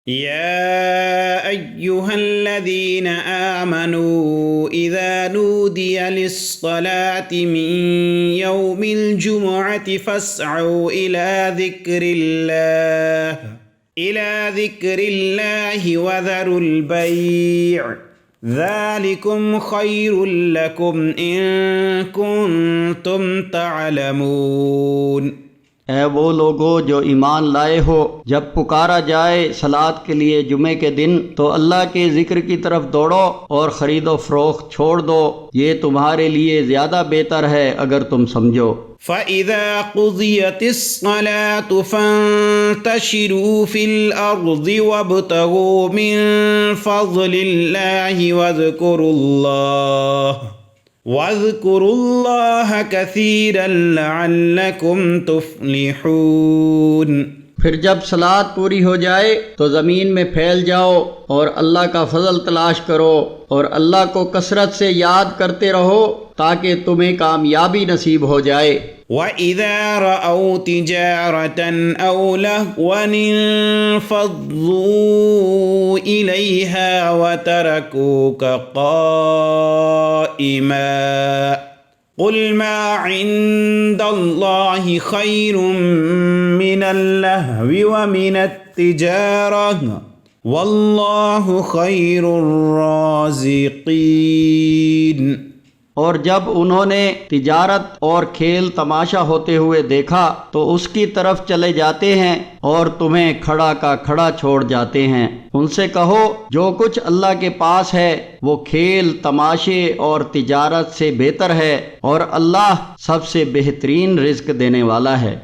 يا أيها الذين آمنوا إذا نودي للصلاة من يوم الجمعة فاسعوا إلى ذكر الله وذروا البيع ذلكم خير لكم إن كنتم تعلمون। ऐ वो लोगो जो ईमान लाए हो, जब पुकारा जाए सलात के लिए जुमे के दिन तो अल्लाह के जिक्र की तरफ दौड़ो और खरीदो फरोख्त छोड़ दो, ये तुम्हारे लिए ज्यादा बेहतर है अगर तुम समझो। فإذا قضيت الصلاة فانتشروا في الأرض وابتغوا من فضل الله واذكروا الله كثيرا لعلكم تفلحون। फिर जब सलात पूरी हो जाए तो ज़मीन में फैल जाओ और अल्लाह का फजल तलाश करो और अल्लाह को कसरत से याद करते रहो ताकि तुम्हें कामयाबी नसीब हो जाए। وَإِذَا رَأَوْا تِجَارَةً أَوْ لَهْوًا انفَضُّوا إِلَيْهَا وَتَرَكُوكَ قَائِمًا قُلْ مَا عِندَ اللَّهِ خَيْرٌ مِّنَ اللَّهْوِ وَمِنَ التِّجَارَةِ وَاللَّهُ خَيْرُ الرَّازِقِينَ। और जब उन्होंने तिजारत और खेल तमाशा होते हुए देखा तो उसकी तरफ चले जाते हैं और तुम्हें खड़ा का खड़ा छोड़ जाते हैं। उनसे कहो, जो कुछ अल्लाह के पास है वो खेल तमाशे और तिजारत से बेहतर है और अल्लाह सबसे बेहतरीन रिज़्क देने वाला है।